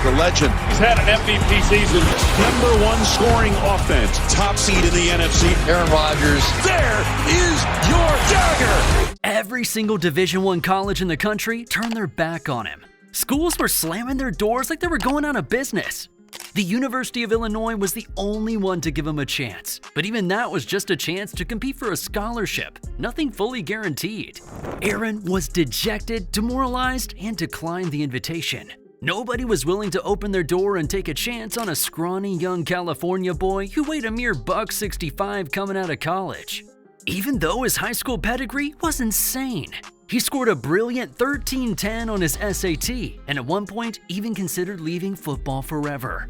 the legend. He's had an MVP season. #1 scoring offense. Top seed in the NFC. Aaron Rodgers. There is your dagger. Every single Division I college in the country turned their back on him. Schools were slamming their doors like they were going out of business. The University of Illinois was the only one to give him a chance, but even that was just a chance to compete for a scholarship, nothing fully guaranteed. Aaron was dejected, demoralized, and declined the invitation. Nobody was willing to open their door and take a chance on a scrawny young California boy who weighed a mere $165 coming out of college. Even though his high school pedigree was insane. He scored a brilliant 1310 on his SAT, and at one point even considered leaving football forever.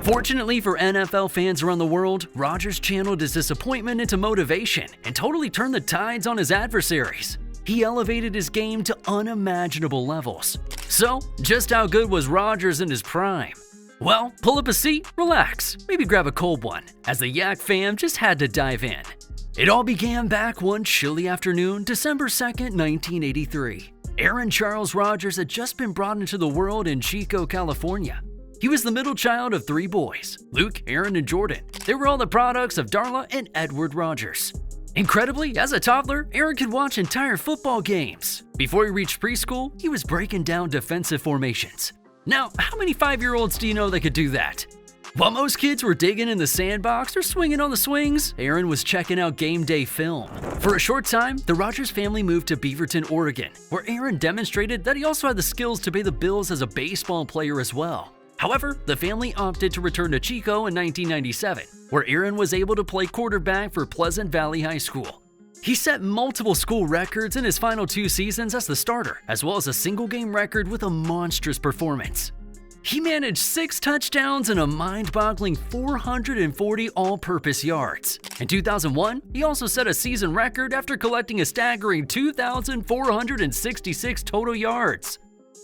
Fortunately for NFL fans around the world, Rodgers channeled his disappointment into motivation and totally turned the tides on his adversaries. He elevated his game to unimaginable levels. So, just how good was Rodgers in his prime? Well, pull up a seat, relax, maybe grab a cold one, as the Yak fam just had to dive in. It all began back one chilly afternoon, December 2nd, 1983. Aaron Charles Rodgers had just been brought into the world in Chico, California. He was the middle child of 3 boys, Luke, Aaron, and Jordan. They were all the products of Darla and Edward Rodgers. Incredibly, as a toddler, Aaron could watch entire football games. Before he reached preschool, he was breaking down defensive formations. Now, how many 5-year-olds do you know that could do that? While most kids were digging in the sandbox or swinging on the swings, Aaron was checking out game day film. For a short time, the Rodgers family moved to Beaverton, Oregon, where Aaron demonstrated that he also had the skills to pay the bills as a baseball player as well. However, the family opted to return to Chico in 1997, where Aaron was able to play quarterback for Pleasant Valley High School. He set multiple school records in his final 2 seasons as the starter, as well as a single-game record with a monstrous performance. He managed 6 touchdowns and a mind-boggling 440 all-purpose yards. In 2001, he also set a season record after collecting a staggering 2,466 total yards.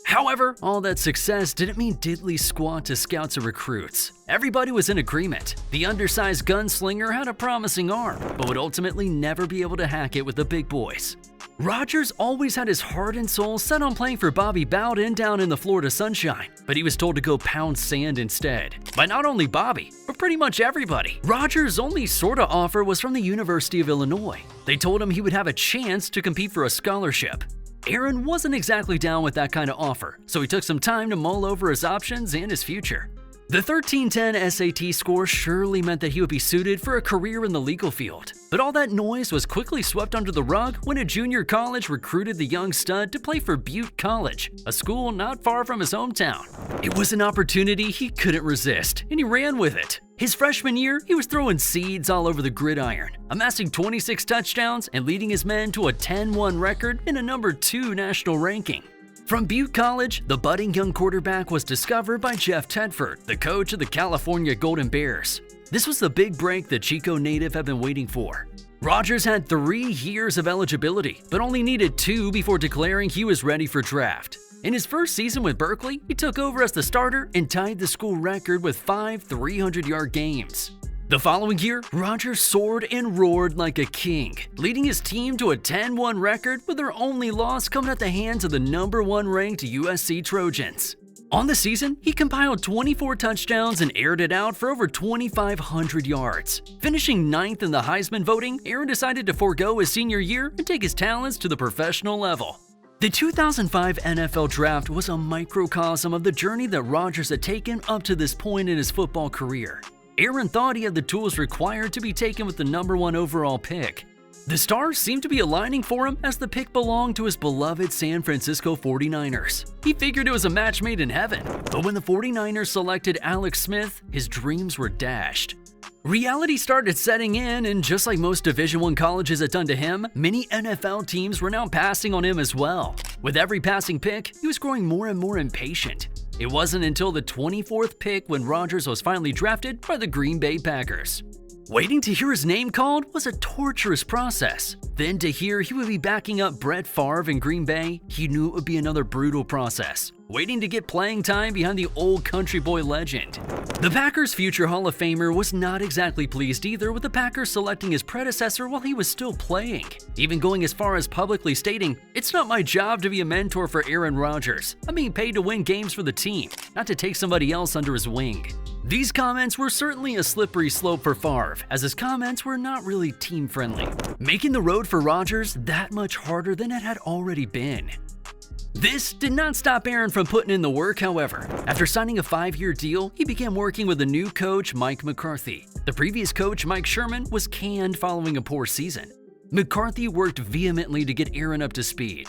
However, all that success didn't mean diddly squat to scouts or recruits. Everybody was in agreement. The undersized gunslinger had a promising arm, but would ultimately never be able to hack it with the big boys. Rodgers always had his heart and soul set on playing for Bobby Bowden down in the Florida sunshine, but he was told to go pound sand instead. By not only Bobby, but pretty much everybody. Rodgers' only sorta offer was from the University of Illinois. They told him he would have a chance to compete for a scholarship. Aaron wasn't exactly down with that kind of offer, so he took some time to mull over his options and his future. The 1310 SAT score surely meant that he would be suited for a career in the legal field, but all that noise was quickly swept under the rug when a junior college recruited the young stud to play for Butte College, a school not far from his hometown. It was an opportunity he couldn't resist, and he ran with it. His freshman year, he was throwing seeds all over the gridiron, amassing 26 touchdowns and leading his men to a 10-1 record and a number 2 national ranking. From Butte College, the budding young quarterback was discovered by Jeff Tedford, the coach of the California Golden Bears. This was the big break the Chico native had been waiting for. Rodgers had 3 years of eligibility, but only needed 2 before declaring he was ready for draft. In his first season with Berkeley, he took over as the starter and tied the school record with 5 300-yard games. The following year, Rodgers soared and roared like a king, leading his team to a 10-1 record with their only loss coming at the hands of the number 1 ranked USC Trojans. On the season, he compiled 24 touchdowns and aired it out for over 2,500 yards. Finishing 9th in the Heisman voting, Aaron decided to forego his senior year and take his talents to the professional level. The 2005 NFL Draft was a microcosm of the journey that Rodgers had taken up to this point in his football career. Aaron thought he had the tools required to be taken with the number 1 overall pick. The stars seemed to be aligning for him as the pick belonged to his beloved San Francisco 49ers. He figured it was a match made in heaven, but when the 49ers selected Alex Smith, his dreams were dashed. Reality started setting in, and just like most Division I colleges had done to him, many NFL teams were now passing on him as well. With every passing pick, he was growing more and more impatient. It wasn't until the 24th pick when Rodgers was finally drafted by the Green Bay Packers. Waiting to hear his name called was a torturous process. Then to hear he would be backing up Brett Favre in Green Bay, he knew it would be another brutal process. Waiting to get playing time behind the old country boy legend. The Packers' future Hall of Famer was not exactly pleased either with the Packers selecting his predecessor while he was still playing, even going as far as publicly stating, "It's not my job to be a mentor for Aaron Rodgers. I'm being paid to win games for the team, not to take somebody else under his wing." These comments were certainly a slippery slope for Favre, as his comments were not really team-friendly, making the road for Rodgers that much harder than it had already been. This did not stop Aaron from putting in the work, however. After signing a 5-year deal, he began working with the new coach, Mike McCarthy. The previous coach, Mike Sherman, was canned following a poor season. McCarthy worked vehemently to get Aaron up to speed.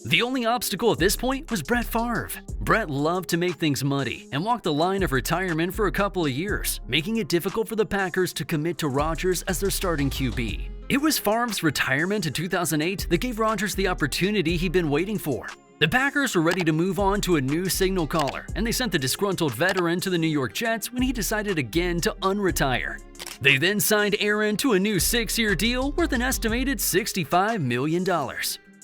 The only obstacle at this point was Brett Favre. Brett loved to make things muddy and walked the line of retirement for a couple of years, making it difficult for the Packers to commit to Rodgers as their starting QB. It was Favre's retirement in 2008 that gave Rodgers the opportunity he'd been waiting for. The Packers were ready to move on to a new signal caller, and they sent the disgruntled veteran to the New York Jets when he decided again to unretire. They then signed Aaron to a new 6-year deal worth an estimated $65 million.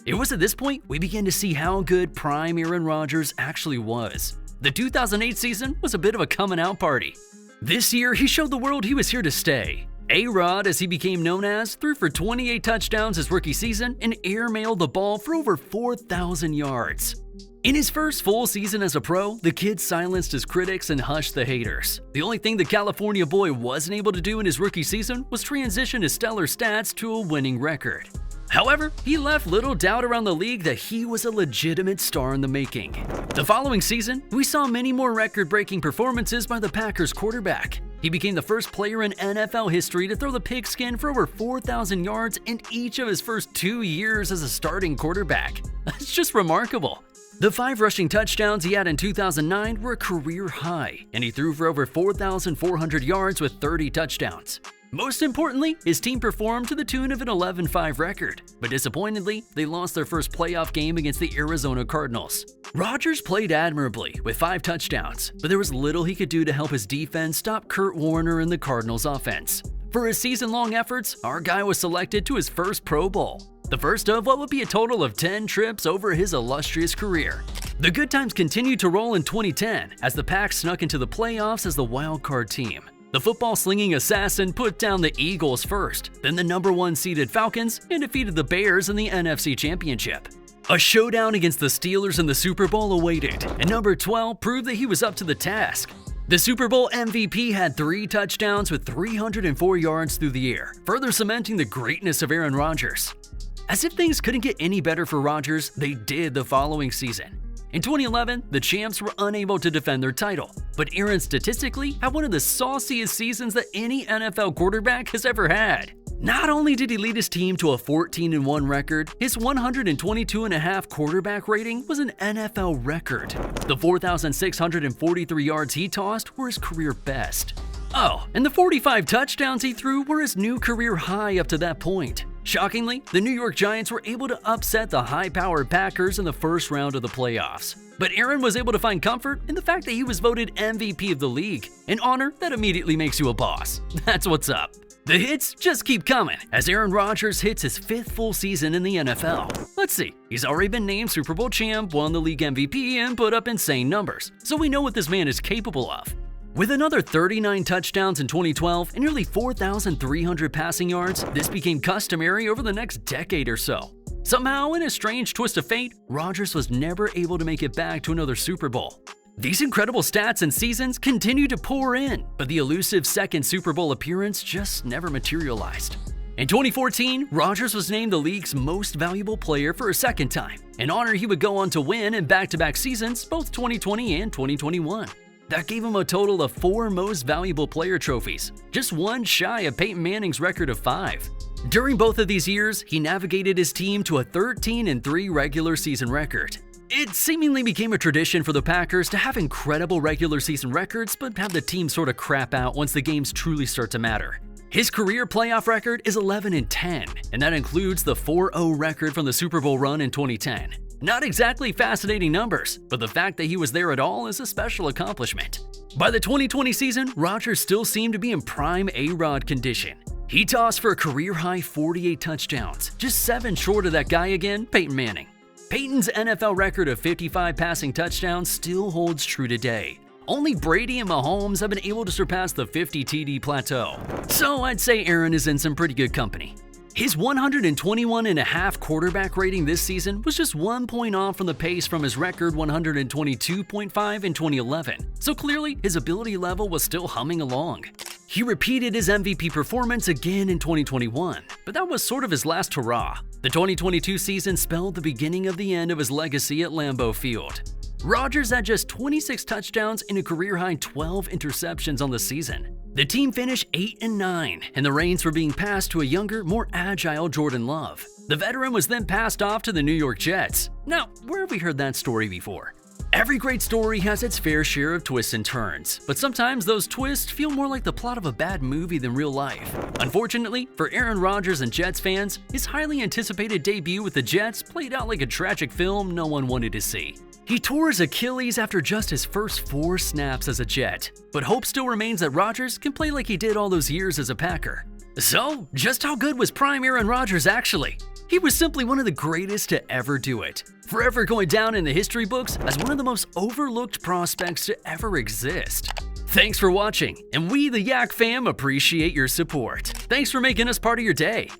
It was at this point we began to see how good prime Aaron Rodgers actually was. The 2008 season was a bit of a coming-out party. This year, he showed the world he was here to stay. A-Rod, as he became known as, threw for 28 touchdowns his rookie season and airmailed the ball for over 4,000 yards. In his first full season as a pro, the kid silenced his critics and hushed the haters. The only thing the California boy wasn't able to do in his rookie season was transition his stellar stats to a winning record. However, he left little doubt around the league that he was a legitimate star in the making. The following season, we saw many more record-breaking performances by the Packers quarterback. He became the first player in NFL history to throw the pigskin for over 4,000 yards in each of his first 2 years as a starting quarterback. That's just remarkable. The 5 rushing touchdowns he had in 2009 were a career high, and he threw for over 4,400 yards with 30 touchdowns. Most importantly, his team performed to the tune of an 11-5 record, but disappointingly, they lost their first playoff game against the Arizona Cardinals. Rodgers played admirably with 5 touchdowns, but there was little he could do to help his defense stop Kurt Warner and the Cardinals' offense. For his season-long efforts, our guy was selected to his first Pro Bowl, the first of what would be a total of 10 trips over his illustrious career. The good times continued to roll in 2010 as the Pack snuck into the playoffs as the wild-card team. The football-slinging assassin put down the Eagles first, then the #1 seeded Falcons, and defeated the Bears in the NFC Championship. A showdown against the Steelers in the Super Bowl awaited, and number 12 proved that he was up to the task. The Super Bowl MVP had 3 touchdowns with 304 yards through the air, further cementing the greatness of Aaron Rodgers. As if things couldn't get any better for Rodgers, they did the following season. In 2011, the champs were unable to defend their title, but Aaron statistically had one of the sauciest seasons that any NFL quarterback has ever had. Not only did he lead his team to a 14-1 record, his 122.5 quarterback rating was an NFL record. The 4,643 yards he tossed were his career best. Oh, and the 45 touchdowns he threw were his new career high up to that point. Shockingly, the New York Giants were able to upset the high-powered Packers in the first round of the playoffs. But Aaron was able to find comfort in the fact that he was voted MVP of the league, an honor that immediately makes you a boss. That's what's up. The hits just keep coming as Aaron Rodgers hits his 5th full season in the NFL. Let's see, he's already been named Super Bowl champ, won the league MVP, and put up insane numbers, so we know what this man is capable of. With another 39 touchdowns in 2012 and nearly 4,300 passing yards, this became customary over the next decade or so. Somehow, in a strange twist of fate, Rodgers was never able to make it back to another Super Bowl. These incredible stats and seasons continued to pour in, but the elusive second Super Bowl appearance just never materialized. In 2014, Rodgers was named the league's most valuable player for a second time, an honor he would go on to win in back-to-back seasons, both 2020 and 2021. That gave him a total of 4 most valuable player trophies, just one shy of Peyton Manning's record of 5. During both of these years, he navigated his team to a 13-3 regular season record. It seemingly became a tradition for the Packers to have incredible regular season records, but have the team sort of crap out once the games truly start to matter. His career playoff record is 11-10, and that includes the 4-0 record from the Super Bowl run in 2010. Not exactly fascinating numbers, but the fact that he was there at all is a special accomplishment. By the 2020 season, Rodgers still seemed to be in prime A-Rod condition. He tossed for a career-high 48 touchdowns, just 7 short of that guy again, Peyton Manning. Peyton's NFL record of 55 passing touchdowns still holds true today. Only Brady and Mahomes have been able to surpass the 50 TD plateau. So I'd say Aaron is in some pretty good company. His 121.5 quarterback rating this season was just 1 point off from the pace from his record 122.5 in 2011, so clearly his ability level was still humming along. He repeated his MVP performance again in 2021, but that was sort of his last hurrah. The 2022 season spelled the beginning of the end of his legacy at Lambeau Field. Rodgers had just 26 touchdowns and a career-high 12 interceptions on the season. The team finished 8-9, and the reins were being passed to a younger, more agile Jordan Love. The veteran was then passed off to the New York Jets. Now, where have we heard that story before? Every great story has its fair share of twists and turns, but sometimes those twists feel more like the plot of a bad movie than real life. Unfortunately, for Aaron Rodgers and Jets fans, his highly anticipated debut with the Jets played out like a tragic film no one wanted to see. He tore his Achilles after just his first 4 snaps as a Jet, but hope still remains that Rodgers can play like he did all those years as a Packer. So, just how good was prime Aaron Rodgers actually? He was simply one of the greatest to ever do it, forever going down in the history books as one of the most overlooked prospects to ever exist. Thanks for watching, and we, the Yak fam, appreciate your support. Thanks for making us part of your day.